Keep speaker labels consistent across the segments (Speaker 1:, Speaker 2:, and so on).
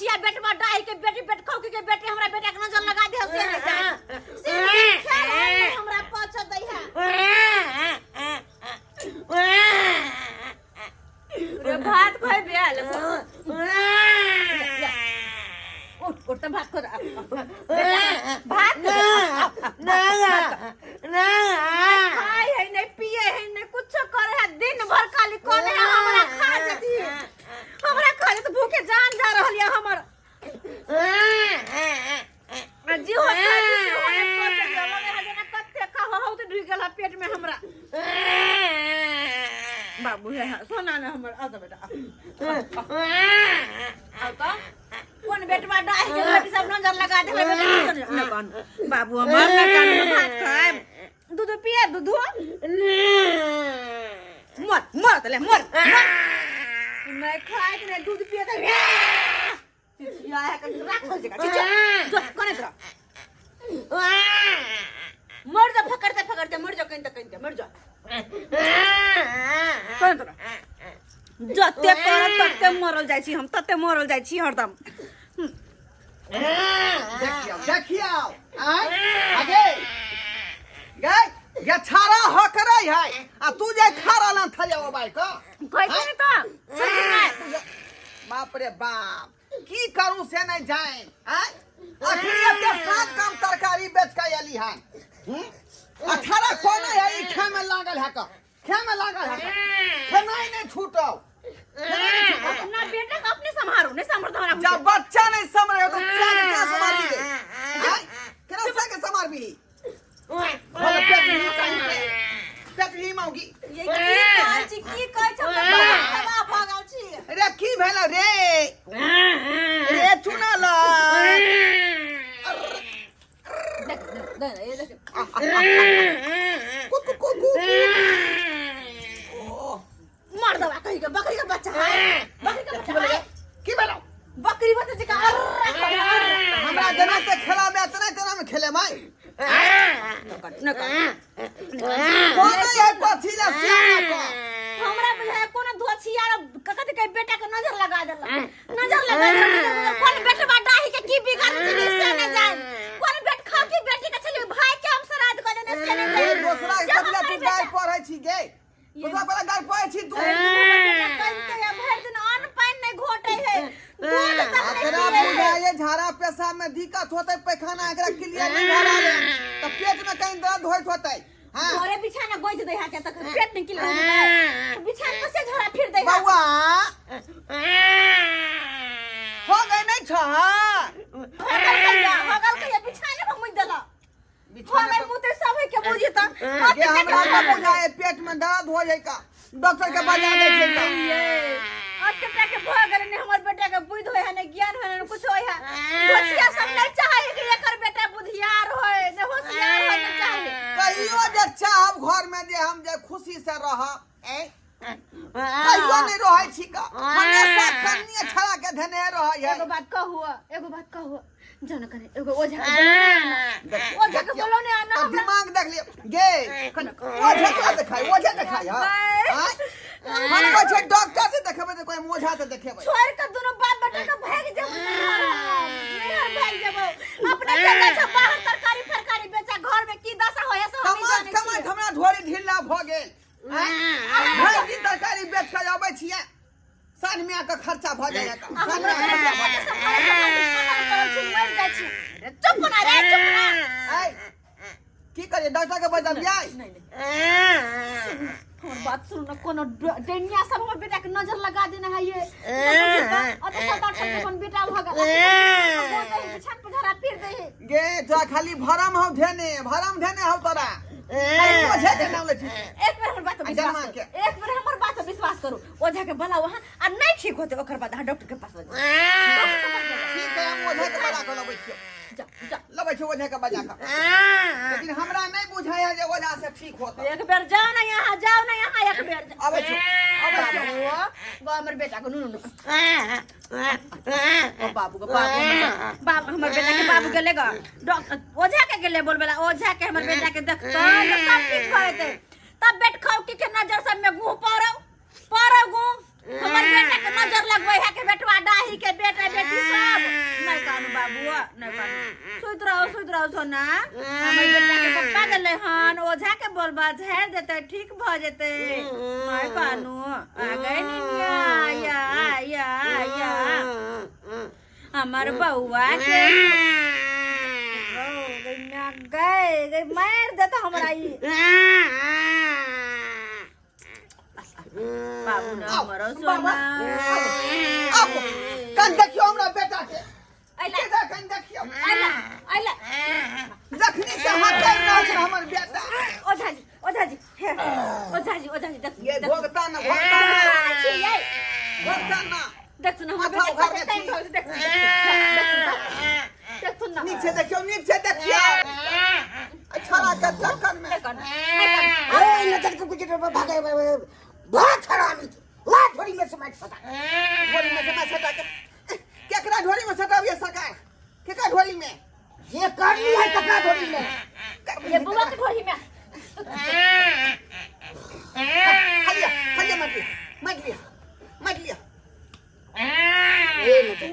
Speaker 1: बचिया बेटवा डाही के बेटी बेट खौकी के बेटी हमरा बेटा के नजर लगा दे से नहीं जाए हमरा पछ दई है रे भात खाए बेल उठ तो भात खा भात ना खाए है नहीं पिए है नहीं कुछ करे है दिन भर खाली कोने हमरा खा जती हमरा खाली तो भूखे जान जा रहल है हमर जी हो कत्ते खा हो तो ढुक गेल पेट में हमरा बाबू है सोना ना हमर आ बेटा आ तो कौन बेटवा डाही के बेटी सब नजर लगा दे बेटा न कौन बाबू हमर ना कान में भात खाए दूध पिए दूध मर तले मर मैं खाए के दूध पिए तो चिचिया है कि राखल जगह चिचिया जो कने तरा मर जा फकड़ते मर जा कहीं मर जा कने तरा जते कर तते मरल जाई छी हम तते मरल जाई छी हरदम
Speaker 2: देखियो आगे गई ये छारा हो करे है आ तू जे खारा ना थले ओ भाई को
Speaker 1: कैसे तो
Speaker 2: बाप रे बाप की करूं से नहीं जाए हैं अखिया के साथ काम तरकारी बेच के आली हन 18 कोना है ई खे में लागल है का खे में लागल है खेनाई नहीं छूटो
Speaker 1: अपना बेटा को अपने संभालो नहीं संभाल तुम्हारा
Speaker 2: जब बच्चा नहीं संभाले तो क्या के संभाल भी हैं केना से के संभाल भी बोल पेट ही मांगी
Speaker 1: ये की कहै छ बाबा भागल छी
Speaker 2: रे की भेल रे रे चुना ल देख ये देख
Speaker 1: मार दवा कहीं के बकरी का बच्चा है बकरी का बच्चा है
Speaker 2: की भेल
Speaker 1: बकरी बच्चा जी का
Speaker 2: हमरा जना के खेला में तना में खेले माई
Speaker 1: न
Speaker 2: कौन है पथिला सियाना को
Speaker 1: हमरा बुझाय कोन धोछिया ककत के बेटा के नजर लगा देला कौन बेटवा डाही के की बिगाड़ से ने जाए कौन बेट खा की बेटी के छले भाई के हम श्राद्ध कर देने से ने जाए
Speaker 2: दूसरा बदला तू गाय पढ़ै छी गे दूसरा बड़ा गाय पढ़ै छी तू
Speaker 1: भर दिन अन्न पानी नहीं घोटे है दूध तक
Speaker 2: तेरा बुझाए झाड़ा पेशाब में दिक्कत होतै पैखाना एकरा क्लियर नहीं भरा ले तो पेट में कहीं दर्द होइत होतै हां
Speaker 1: घरे बिछाना गोज दे हा के तक पेट नहीं क्लियर होता बिछाना कैसे झोरा फिर दे
Speaker 2: बउआ हो गई नहीं छ
Speaker 1: हगल के बिछाने में मुझ देला बिछाने मुते सब है के बुझी त
Speaker 2: ये हमरा का बुझाए पेट में दर्द हो जाई का डॉक्टर के बजा दे छै का
Speaker 1: अटका के भगल ने हमर बेटा के बुझ होय है ने ज्ञान होय ने कुछ होय है दोछिया सब नहीं चाहे कि एकर बेटा बुधियार होय ने होशियार होय ने चाहे
Speaker 2: कहियो जे चाहब घर में जे हम जे खुशी से रह कहियो नहीं रहै छी का हमेशा कन्या छड़ा के धने रहै है
Speaker 1: एगो बात कहू जन करे एगो ओझा के बोलो ने आना
Speaker 2: दिमाग देख लियो गे ओझा के देखाई हां हम को छै डॉक्टर से देखेबे तो कोई मोझा से देखेबे
Speaker 1: छोड़ के दोनों बाप बेटा के भाग जब नहीं भाग जब अपने जगह से बाहर तरकारी बेचा घर में की दशा होय से हम जाने
Speaker 2: कमाई हमरा ढोरी ढीला भ गेल भाई दिन तरकारी बेच के आबै छियै साँझ में आके खर्चा भ जाय का साँझ में
Speaker 1: चुप ना
Speaker 2: की करे डॉक्टर के बजा जाय
Speaker 1: हमर बात सुन न कोनो डेनिया सब हमर बेटा के नजर लगा देना है ये और तो 7-8 अपन बेटा भगा बिछान पे धरा फिर दे
Speaker 2: गे जा खाली भरम धेने हो तोरा ओझा के नाम ले
Speaker 1: एक बार हमर बात विश्वास करो ओझा के बोला वहां आ नहीं ठीक होते ओकर बाद डॉक्टर के पास
Speaker 2: ठीक है हम ओझा के बजा के लबै छियै जा लबै छियै ओझा के बजा के लेकिन हमरा नहीं बुझाया जे ओझा से ठीक होता
Speaker 1: एक बार जाओ ना यहाँ एक बार
Speaker 2: आबै छी
Speaker 1: हमर बेटा को नुनु ओ बाबू बाप हमर बेटा के बाबू गेले ग डॉक्टर ओझा के गेले बोलबेला ओझा के हमर बेटा के देखतो सब ठीक होते तब बेट खौकी के नजर सब में गु परो गु हमर बेटा के नजर लगबै है के बेटवा डाही के बेटा बेटी सब बताओ सोना हमर बेटा के पप्पा गेले हन ओझा के बोलबा झाड़ देते ठीक भ जेते माय कानू आ गए निया या हमर बउआ के गए मार देता हमरा ई बाबू ना मरो सोना
Speaker 2: अब कन देखियो हमरा बेटा के
Speaker 1: आइला
Speaker 2: कन देखियो
Speaker 1: आइला
Speaker 2: जखनी से हटै न छै हमर बेटा
Speaker 1: ओझा जी देख
Speaker 2: ये भोगता न
Speaker 1: देख सुन हमर बेटा देख सुन
Speaker 2: नीचे देखियो छड़ा के चक्कर में
Speaker 3: अरे नजर को कुछ भागे बहुत हरामी ला थोड़ी में समाज सटा
Speaker 2: ढोली में से सटा के केकरा ढोली में सटाबिए सरकार केकरा ढोली में
Speaker 3: ये कर ली है कपड़ा थोड़ी में
Speaker 1: ये बुआ के ढोली में
Speaker 2: हल्ला मत लिया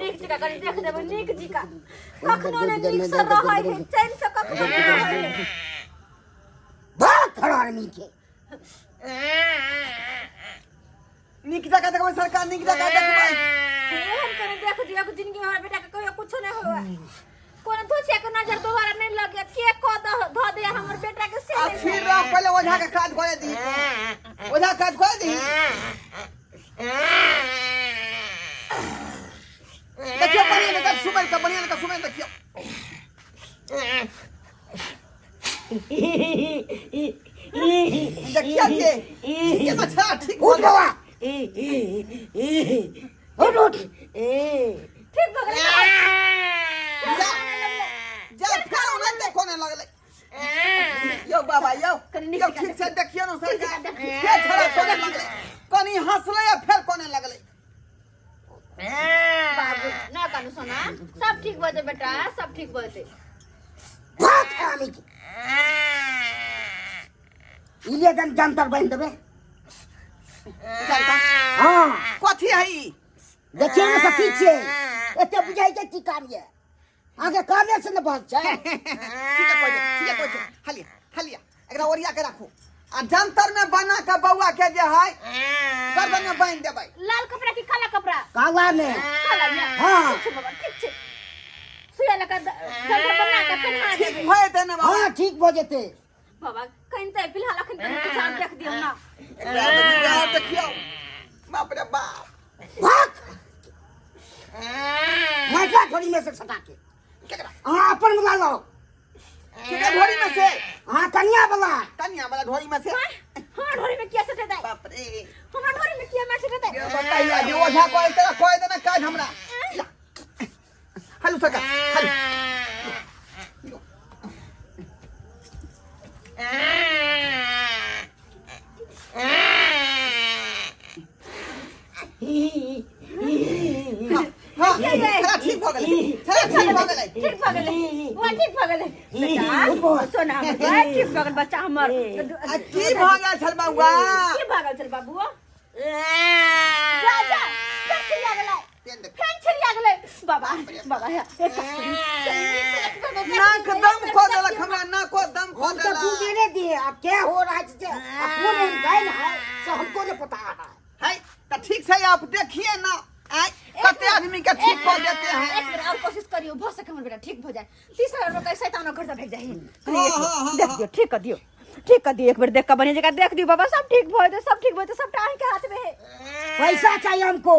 Speaker 1: नीक जी का करी देख देबो नीक जी का कखनो ने नीक से रहै है चैन से कखनो ने रहै है
Speaker 3: बहुत हरामी के
Speaker 2: नीक जगह देखबै सरकार नीक जगह देखबै
Speaker 1: हम करे देख दियो कि जिंदगी में हमरा बेटा के कहियो कुछ नहीं होवे कोन धोछे के नजर दोबारा नहीं लगे के को धो दे हमर बेटा के से
Speaker 2: फिर पहले ओझा के काज करे दी देखियो बढ़िया का सुमन देखियो देखिए ये बच्चा ठीक
Speaker 3: उठ बाबा उठ
Speaker 1: ठीक हो गया
Speaker 2: जा फिर उन्हें देखो ने लगले यो बाबा यो ठीक से देखियो ना सरकार के छड़ा कोने लगले कनी हंसले या फिर कोने लगले
Speaker 1: बाबू ना कानू सोना सब ठीक बजे बेटा सब ठीक बजे
Speaker 3: बहुत हरामी के इले दन जंतर बन देबे
Speaker 2: चलता
Speaker 3: हां
Speaker 2: कथी है ई
Speaker 3: देखिए ना कथी छे एते बुझाई छै की काम ये आगे कामे से न बात छै
Speaker 2: ठीक है कोई हलिया एकरा ओरिया के रखो आ जंतर में बना के बौआ के जे है गर्दन में बांध देबै
Speaker 1: लाल कपड़ा की काला कपड़ा
Speaker 3: काला में
Speaker 1: काला में
Speaker 3: हाँ।
Speaker 1: ठीक छै बाबा ठीक छै सुया लगा जंतर बना के पहना
Speaker 2: ठीक
Speaker 1: देबै
Speaker 2: भए देने बाबा
Speaker 3: हां ठीक हो जेते
Speaker 1: बाबा कहिंते फिलहाल अखन तक कुछ आप देख दियो ना
Speaker 2: एकरा देखियो बाप रे बाप
Speaker 3: भाग माइका थोड़ी में से सटा के
Speaker 2: केकरा
Speaker 3: हां अपन बुला लो
Speaker 2: केकरा ढोरी में से
Speaker 3: हां कन्या वाला
Speaker 2: वाला ढोरी में से
Speaker 1: हां ढोरी में किया सटे दे
Speaker 2: बाप रे
Speaker 1: हमरा ढोरी में किया मैच दे
Speaker 2: ये बताइए जो ओझा को इस तरह कोई देना काज हमरा हलू सका हलू ठीक भ गेलै
Speaker 1: ठीक भ गेलै वो ठीक भ गेलै बेटा सोना हमर ठीक भ गेल बच्चा हमर
Speaker 2: की भ गेल छल बउआ
Speaker 1: की भ गेल छल बाबू जा फेन छिया गेलै बाबा
Speaker 2: नाक दम खो देलक हमरा नाको दम खो
Speaker 3: हम तो
Speaker 2: देलक
Speaker 3: पूछे नहीं दिए अब क्या हो रहा है अब पूरे गए ना है तो हमको नहीं पता है
Speaker 2: है तो ठीक से आप देखिए ना कते आदमी के ठीक कर देते हैं
Speaker 1: एक बार और कोशिश करियो भ सके हमर बेटा ठीक भ जाए तीसरा लोग कैसे शैतान घर से भेज जाए देख दियो ठीक कर दियो एक बार देख के बने जगह देख दियो बाबा सब ठीक भ जाए सब टाइम के हाथ में है
Speaker 3: पैसा चाहिए हमको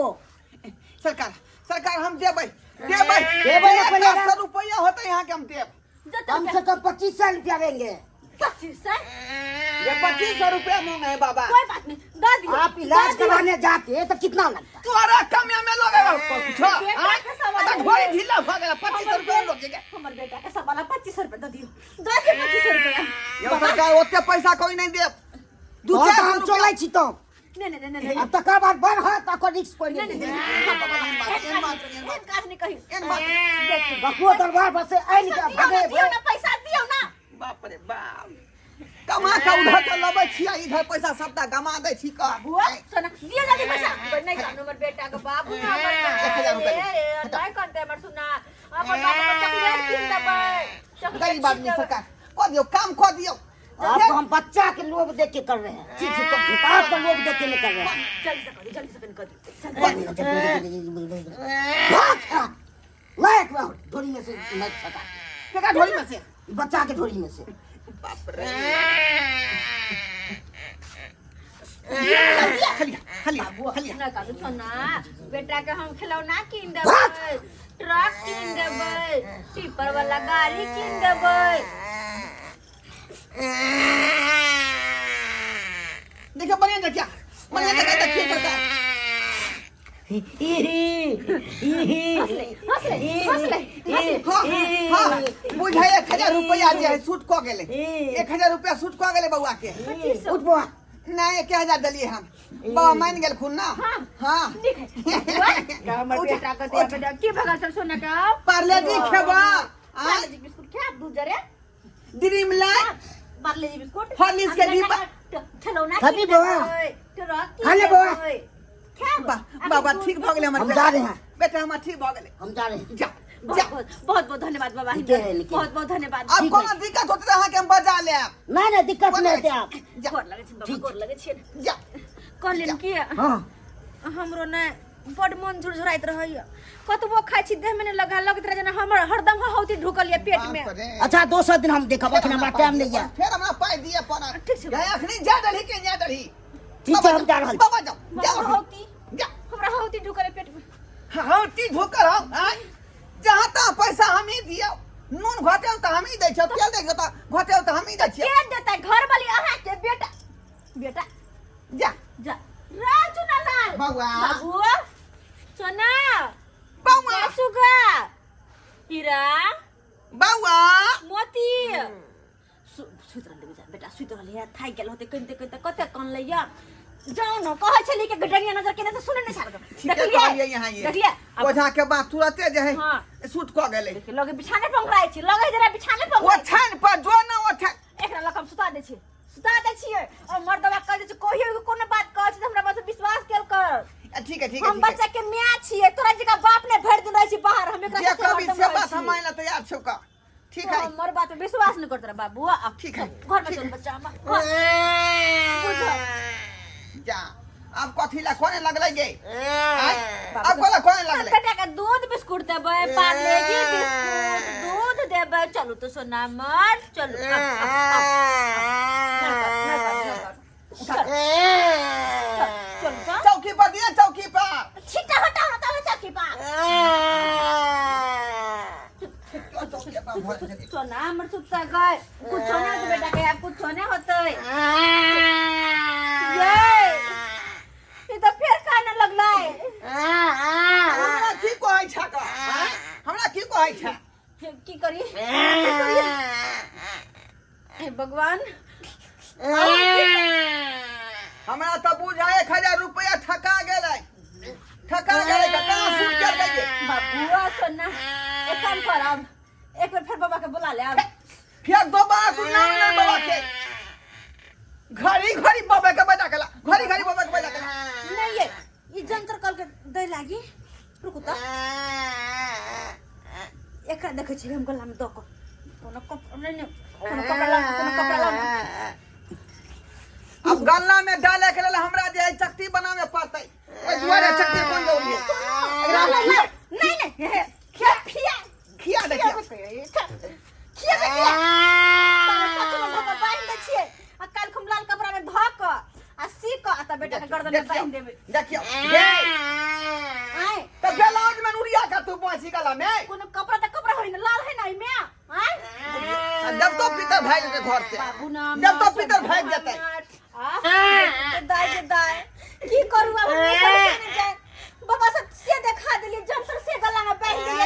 Speaker 2: सरकार हम देबै
Speaker 3: ना पहले
Speaker 2: 100 रुपया होता यहाँ के हम देब
Speaker 3: कम से कम 2500 रुपया देंगे
Speaker 1: 2500
Speaker 2: ये 2500 रुपया मांगे है बाबा
Speaker 1: कोई बात नहीं दे दियो
Speaker 3: आप इलाज कराने जाते तो कितना लगता
Speaker 2: तोरा कमिया में लगे पूछो
Speaker 1: बेटा के सवाल
Speaker 2: तो घोड़ी ढीला भ गेला 2500 रुपया लोग के
Speaker 1: हमर बेटा के सब वाला 2500 रुपया दे दियो 2500 रुपया
Speaker 2: ये सरकार ओते पैसा कोई नहीं देब दू
Speaker 3: और
Speaker 2: चार
Speaker 3: हम चले छी तो
Speaker 1: नहीं
Speaker 3: अब तक बाद बन है तो रिस्क कोई नहीं
Speaker 1: नहीं काज नहीं कही
Speaker 2: देख
Speaker 3: बकुआ दरबार पर से आई निकल भागे
Speaker 1: दियो ना पैसा दियो ना
Speaker 2: बाप रे बाप कमा के उधर से लबै छिया इधर पैसा सबटा गमा दै छी का
Speaker 1: बुआ सोना दियो जल्दी पैसा नहीं कानू हमर बेटा के बाबू ना हमर
Speaker 2: 1000 रुपया
Speaker 1: नहीं करते हमर सुना हमर बाबू को चॉकलेट किन देबै
Speaker 2: गरीब आदमी सरकार को दियो काम को दियो
Speaker 3: आपको हम बच्चा के लोभ देख के कर रहे हैं आपका लोभ देख के नहीं कर रहे हैं
Speaker 1: जल्दी से कर
Speaker 3: लायक ढोरी में से नहीं सका
Speaker 2: केका ढोली में से
Speaker 3: बच्चा के ढोरी में से
Speaker 2: बाप रे खलिया
Speaker 1: ना का सोना बेटा के हम खिलौना किन देबै ट्रक किन देबै टिपर वाला गाड़ी किन देबै
Speaker 2: देखो बढ़िया देखिए देखिए सरकार बुझे 1000 रुपया दिया है सूट को गेले 1000 रुपया सूट को गेले बउआ के
Speaker 3: उठ बुआ
Speaker 2: नहीं 1000 दलिए हम बाबा मान गेल खुन ना हां
Speaker 1: हमर बेटा के दे बेटा की भगा चल सोना का
Speaker 2: पार्ले जी खेबा
Speaker 1: पार्ले जी बिस्कुट खा दूध जरे
Speaker 2: ड्रीम लाइट
Speaker 1: पार्ले जी बिस्कुट
Speaker 2: हॉर्लिक्स के डिब्बा
Speaker 1: खिलौना
Speaker 3: खाली बउआ
Speaker 1: ट्रक
Speaker 3: खाले बउआ
Speaker 2: बाबा ठीक भ गेले हमर
Speaker 3: हम जा रहे हैं
Speaker 2: बेटा हम ठीक भ गेले
Speaker 3: हम जा रहे हैं
Speaker 2: जा
Speaker 1: बहुत बहुत धन्यवाद बाबा बहुत बहुत धन्यवाद
Speaker 2: अब कोनो दिक्कत होत रहा के हम बजा ले
Speaker 3: नहीं दिक्कत नहीं दे आप
Speaker 1: गोर लगे छी बाबा गोर लगे छी
Speaker 2: जा
Speaker 1: कहलिन की
Speaker 3: हां
Speaker 1: हमरो ने बड मन झुरझुराइत रहैया कतबो खाइ छी देह में ने लगा लगत रहे जेना हमर हरदम हौती ढुकल ये पेट में
Speaker 3: अच्छा दूसरा दिन हम देखब अखन हमरा टाइम नहीं है
Speaker 2: फिर हमरा पाई दिए पना
Speaker 1: ठीक छै
Speaker 2: अखनी जा डली के जा डली
Speaker 3: ठीक है हम जा रहल
Speaker 2: बाबा जाओ
Speaker 1: हौती
Speaker 2: जा
Speaker 1: हमरा हौती ढुकल पेट में
Speaker 2: हौती ढुकल हम जहां ता पैसा हम ही दियो नून घटे त हम ही दै छ तेल दै त घटे त हम ही दै छ
Speaker 1: के देतै घर वाली अहाँ के बेटा बेटा
Speaker 2: जा
Speaker 1: जा राजू लाल
Speaker 2: बउआ
Speaker 1: बाबू सोना
Speaker 2: बउआ
Speaker 1: सुगा हीरा
Speaker 2: बउआ
Speaker 1: मोती सुतरल देबे जा बेटा सुतरल है थाई गेल होते कते कते कान लैया जाओ न कहै छली के गडरिया नजर केने से सुने नहीं छाड़
Speaker 2: देखलिए यहाँ ये
Speaker 1: देखलिए
Speaker 2: ओझा के बात तुरंते जे है
Speaker 1: हां
Speaker 2: सूट क गेले
Speaker 1: लगे बिछाने पंगराई छी लगे जरा बिछाने
Speaker 2: ओ
Speaker 1: पंगराई
Speaker 2: छन पर जो न ओ छन
Speaker 1: एकरा लकम सुता दे छी सुता दे छियै और मर्दवा कह दे छी कोहियो कोनो बात कहै छी हमरा बस विश्वास केल कर
Speaker 2: ठीक है
Speaker 1: हम बच्चा के मां छियै तोरा जी का बाप ने भर दिन रही छी बाहर हम एकरा
Speaker 2: जे कभी से बात हम मानला तैयार छौ का ठीक है
Speaker 1: हमर बात पे विश्वास नहीं करत रे बाबू अब
Speaker 2: ठीक है
Speaker 1: घर में चल बच्चा हम
Speaker 2: जा अब कथी ला कोने लगले गे अब कोला कोने लगले
Speaker 1: बेटा का दूध बिस्कुट देबै पार्ले जी बिस्कुट दूध देबै चलू तो सोना मत चलू
Speaker 2: चौकी पर दिया चौकी पर
Speaker 1: छिटा हटाओ ना तब चौकी पर सोना हमर सुता गए कुछ ना तो बेटा के कुछ ना होतै ये तो फिर खाने लगलै
Speaker 2: हमरा की कहै छ का हमरा की कहै छ
Speaker 1: की करी हे भगवान
Speaker 2: हमरा तो बुझाए 1000 रुपया ठका गेलै कहाँ सूट कर गए
Speaker 1: बाबूआ सोना एक काम कर अब एक बार फिर बाबा के बुला ले अब
Speaker 2: फिर दोबारा तू नाम ले बाबा के घड़ी बाबा के बजा केला घड़ी बाबा के बजा केला
Speaker 1: नहीं ये जंतर कल के दे लागी रुको तो एकरा देखे छी हम गला में दो को कोनो कपड़ा ला
Speaker 2: अब गल्ला में डाले के लेल हमरा जे है चक्ति बनावे पड़तै ओइ दुआरे चक्ति कोन जरूरी है
Speaker 1: नहीं
Speaker 2: खिया दे
Speaker 1: कल खुम लाल कपड़ा में धो क आ सी क आ बेटा के गर्दन में बांध देबे
Speaker 2: देखियो
Speaker 1: आय
Speaker 2: त ब्लाउज में नुरिया का तू बासी गला में
Speaker 1: कोनो कपड़ा त कपड़ा होई न लाल है ना में आय
Speaker 2: जब तो पितर भाई के घर से
Speaker 1: बाबू ना
Speaker 2: जब तो पितर भाग जतै
Speaker 1: दाई की करू अब नहीं जाए बाबा से देखा देली जंतर से गला में बांध देली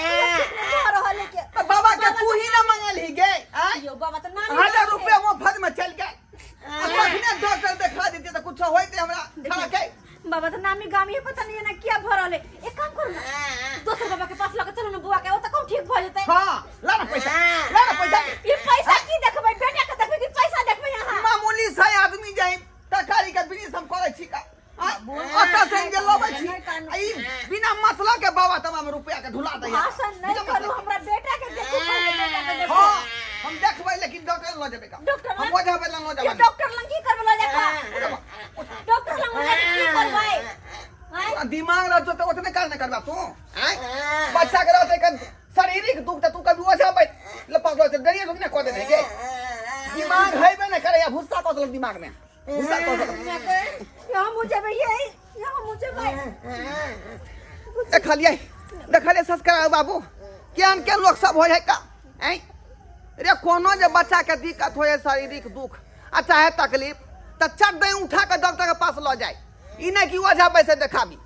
Speaker 1: हो रहल के
Speaker 2: बाबा के तू ही ना मंगल ही गे
Speaker 1: यो बाबा त नानी
Speaker 2: 1000 रुपया वो फद में चल गए अपने डॉक्टर दिखा देते तो कुछ होइते हमरा खा के
Speaker 1: बाबा तो नामी गामी पता नहीं ना क्या भरल है एक काम करू ना दोसर बाबा के पास लगे चलो ना बुआ के ओ त कौन ठीक भ जतै
Speaker 2: हां ला ना पैसा
Speaker 1: ये पैसा की देखबै बेटा के देखबै कि पैसा देखबै यहां
Speaker 2: मामूली सा आदमी जाई तरकारी का बिजनेस हम करे छी का अता संगे लबै छी ई बिना मतलब के बाबा तमाम रुपया के ढुला दै
Speaker 1: भाषण नहीं करू हमरा बेटा के देखू बेटा के देखू
Speaker 2: हम देखबै लेकिन डॉक्टर ल जेबै का
Speaker 1: डॉक्टर
Speaker 2: हम ओझा बेला ल
Speaker 1: ये
Speaker 2: जेबै
Speaker 1: डॉक्टर लंग की करबे ला देखा डॉक्टर लंग ले की करबै हैं
Speaker 2: दिमाग रहतो तो उतने काज नहीं करबा तू हैं बच्चा के रहते के शारीरिक दुख त तू कभी ओझा पे लपक से डरिए लोग ने को दे के दिमाग है बे न करे या भुस्सा को दल दिमाग में भुस्सा को दल
Speaker 1: यहां मुझे भैया यहां मुझे भाई
Speaker 2: देखलिए संस्कार बाबू ज्ञान के लोग सब हो जाए का हैं रे कोनो जे बच्चा के दिक्कत होए शारीरिक दुख आ चाहे तकलीफ त चट दे उठा के डॉक्टर के पास ल जाए ई नहीं कि ओझा पैसे देखाबी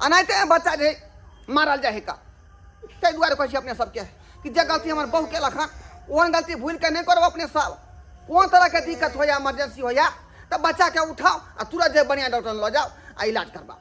Speaker 2: अनाइते बच्चा जे मारल जाए का तै दुआरे कहै छी अपने सबके कि जे गलती हमर बहु के लखन ओहन गलती भूल के नहीं करब अपने सब कोन तरह के दिक्कत होया इमरजेंसी होया त बच्चा के उठाओ आ तुरंत जे बढ़िया डॉक्टर ल जाओ आ इलाज करवाओ।